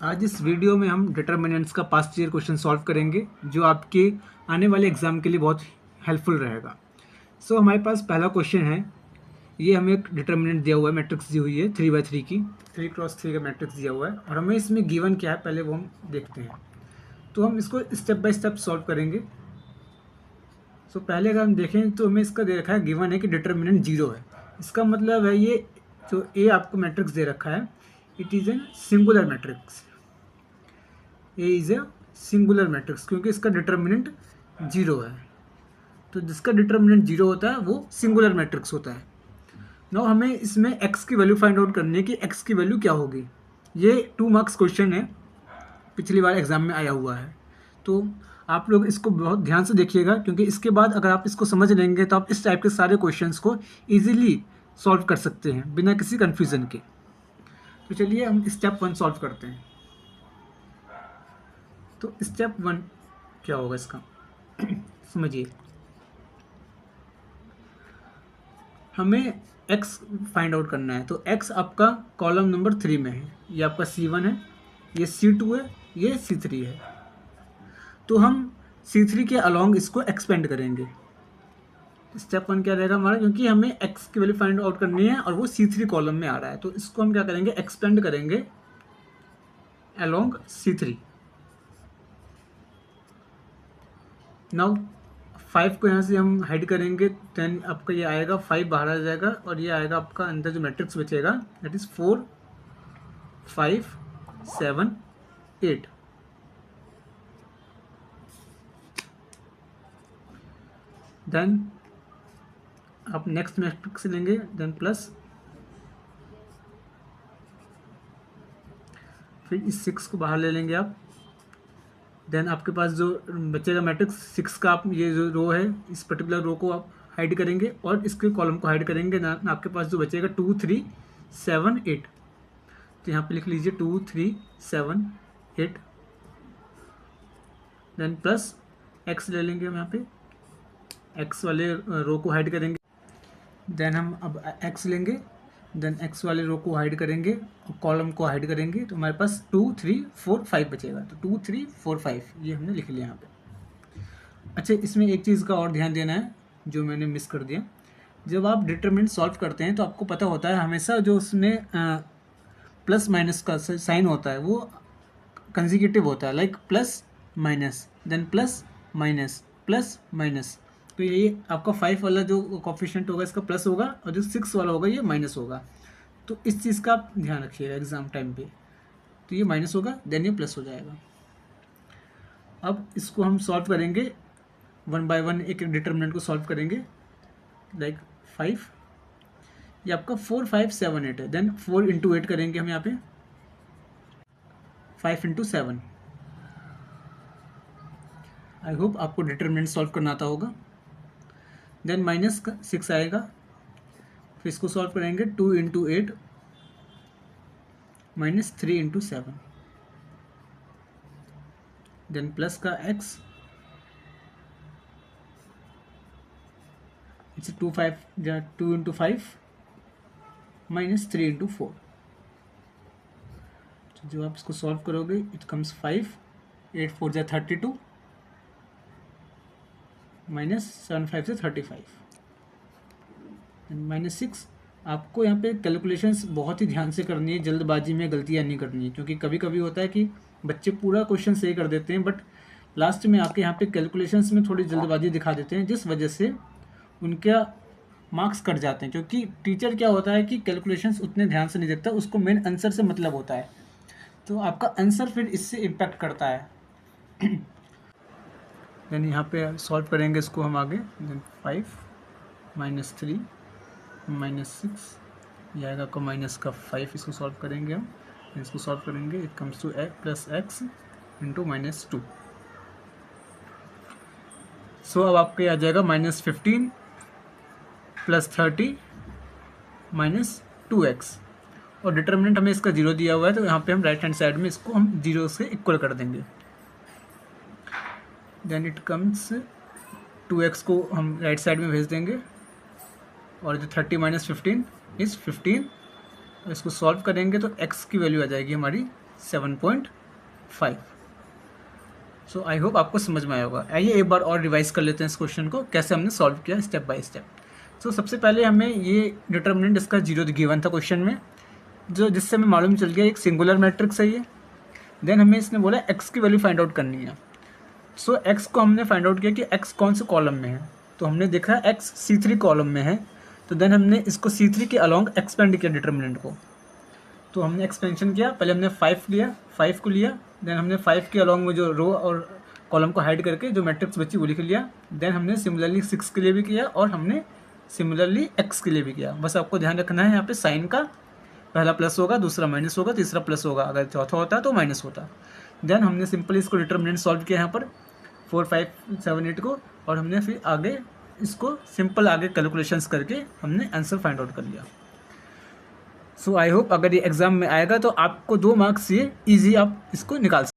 आज इस वीडियो में हम डिटर्मिनेंट्स का पास्ट ईयर क्वेश्चन सॉल्व करेंगे जो आपके आने वाले एग्जाम के लिए बहुत हेल्पफुल रहेगा। सो हमारे पास पहला क्वेश्चन है। ये हमें एक डिटर्मिनेंट दिया हुआ है, मैट्रिक्स दी हुई है 3/3 की, 3x3 का मैट्रिक्स दिया हुआ है और हमें इसमें गिवन क्या है पहले वो हम देखते हैं। तो हम इसको स्टेप बाय स्टेप सॉल्व करेंगे। सो पहले अगर हम देखें तो हमें इसका दे रखा है, गिवन है कि डिटर्मिनेंट 0 है। इसका मतलब है ये जो ए आपको मैट्रिक्स दे रखा है, it is an singular matrix. A is a singular matrix क्योंकि इसका डिटर्मिनेंट 0 है। तो जिसका डिटर्मिनेंट 0 होता है वो सिंगुलर मैट्रिक्स होता है। नाउ हमें इसमें x की वैल्यू फाइंड आउट करनी है कि x की वैल्यू क्या होगी। ये 2 मार्क्स क्वेश्चन है, पिछली बार एग्जाम में आया हुआ है। तो आप लोग इसको बहुत ध्यान से देखिएगा क्योंकि इसके बाद अगर आप इसको समझ लेंगे तो आप इस टाइप के सारे क्वेश्चंस को ईजिली सॉल्व कर सकते हैं बिना किसी कन्फ्यूज़न के। तो चलिए हम स्टेप 1 सॉल्व करते हैं। तो स्टेप 1 क्या होगा इसका समझिए। हमें x फाइंड आउट करना है। तो x आपका कॉलम नंबर 3 में है, ये आपका C1 है, ये C2 है, ये C3 है। तो हम C3 के अलॉन्ग इसको एक्सपेंड करेंगे। स्टेप 1 क्या रहेगा हमारा, क्योंकि हमें x की वैल्यू फाइंड आउट करनी है और वो C3 कॉलम में आ रहा है, तो इसको हम क्या करेंगे, एक्सपेंड करेंगे अलॉन्ग C3। नाउ 5 को यहाँ से हम हाइड करेंगे, 10 आपका ये आएगा, 5 बाहर आ जाएगा और ये आएगा आपका अंदर जो मैट्रिक्स बचेगा दैट इज़ 4 5 7 8। देन आप नेक्स्ट मैट्रिक्स लेंगे, देन प्लस, फिर इस 6 को बाहर ले लेंगे आप। देन आपके पास जो बचेगा मैट्रिक्स 6 का, आप ये जो रो है इस पर्टिकुलर रो को आप हाइड करेंगे और इसके कॉलम को हाइड करेंगे। देन आपके पास जो बचेगा 2 3 7 8। तो यहाँ पे लिख लीजिए 2 3 7 8। देन प्लस x ले लेंगे हम, यहाँ पे x वाले रो को हाइड करेंगे। देन हम अब x लेंगे, देन x वाले रो को हाइड करेंगे और कॉलम को हाइड करेंगे। तो हमारे पास 2 3 4 5 बचेगा। तो 2 3 4 5 ये हमने लिख लिया यहाँ पे। अच्छा, इसमें एक चीज़ का और ध्यान देना है जो मैंने मिस कर दिया। जब आप डिटरमिनेंट सॉल्व करते हैं तो आपको पता होता है हमेशा जो उसमें प्लस माइनस का साइन होता है वो कंसेक्यूटिव होता है, like plus minus, then plus minus plus minus. तो ये आपका 5 वाला जो कोफिशिएंट होगा इसका प्लस होगा और जो 6 वाला होगा ये माइनस होगा। तो इस चीज़ का आप ध्यान रखिएगा एग्ज़ाम टाइम पे। तो ये माइनस होगा देन ये प्लस हो जाएगा। अब इसको हम सॉल्व करेंगे 1 बाय 1, एक डिटरमिनेंट को सॉल्व करेंगे। लाइक 5 ये आपका 4 5 7 8 है। देन 4 इंटू 8 करेंगे हम यहाँ पे, 5 इंटू 7। आई होप आपको डिटरमिनेंट सॉल्व करना आता होगा। देन माइनस 6 आएगा, फिर इसको सॉल्व करेंगे 2 into 8 minus 3 into 7। Then plus का x, it's 2 into 5 minus 3 into 4। जो आप इसको सॉल्व करोगे इट कम्स 5 8 4 जा 32 माइनस 7 5 से 35 माइनस 6। आपको यहाँ पे कैलकुलेशंस बहुत ही ध्यान से करनी है, जल्दबाजी में गलतियाँ नहीं करनी है, क्योंकि कभी कभी होता है कि बच्चे पूरा क्वेश्चन सही कर देते हैं बट लास्ट में आके यहाँ पे कैलकुलेशंस में थोड़ी जल्दबाजी दिखा देते हैं, जिस वजह से उनका मार्क्स कट जाते हैं। क्योंकि टीचर क्या होता है कि कैलकुलेशंस उतने ध्यान से नहीं देखता, उसको मेन आंसर से मतलब होता है, तो आपका आंसर फिर इससे इम्पैक्ट करता है। देन यहाँ पे सॉल्व करेंगे इसको हम आगे। देन 5 माइनस 3 माइनस 6 ये आएगा आपका माइनस का 5। इसको सॉल्व करेंगे हम, इसको सॉल्व करेंगे it comes two plus x into minus 2। सो अब आपके आ जाएगा माइनस 15 प्लस 30 माइनस 2x। और डिटर्मिनेंट हमें इसका 0 दिया हुआ है, तो यहाँ पे हम राइट हैंड साइड में इसको हम 0 से इक्वल कर देंगे। देन इट कम्स 2x को हम राइट साइड में भेज देंगे और जो 30 माइनस 15 इज़ 15। इसको सॉल्व करेंगे तो x की वैल्यू आ जाएगी हमारी 7.5। सो आई होप आपको समझ में आया होगा। आइए एक बार और रिवाइज कर लेते हैं इस क्वेश्चन को, कैसे हमने सॉल्व किया स्टेप बाय स्टेप। सो सबसे पहले हमें ये डिटर्मिनेंट इसका 0 गिवन था क्वेश्चन में, जो जिससे हमें मालूम चल गया एक सिंगुलर मैट्रिक्स है ये। देन हमें इसने बोला x की वैल्यू फाइंड आउट करनी है। सो x को हमने फाइंड आउट किया कि x कौन से कॉलम में है, तो हमने देखा x C3 कॉलम में है, तो देन हमने इसको C3 के अलॉन्ग एक्सपेंड किया डिटर्मिनेंट को। तो हमने एक्सपेंशन किया, पहले हमने 5 लिया, 5 को लिया, देन हमने 5 के अलॉन्ग में जो रो और कॉलम को हाइड करके जो मैट्रिक्स बची वो लिख लिया। देन हमने सिमिलरली 6 के लिए भी किया और हमने सिमिलरली x के लिए भी किया। बस आपको ध्यान रखना है यहाँ पे साइन का, पहला प्लस होगा, दूसरा माइनस होगा, तीसरा प्लस होगा, अगर चौथा होता तो माइनस होता। देन हमने सिंपल इसको डिटर्मिनेंट सॉल्व किया यहाँ पर 4, 5, 7, 8 को, और हमने फिर आगे इसको सिंपल आगे कैलकुलेशंस करके हमने आंसर फाइंड आउट कर लिया। सो आई होप अगर ये एग्जाम में आएगा तो आपको 2 मार्क्स ये ईजी आप इसको निकाल सकते हैं।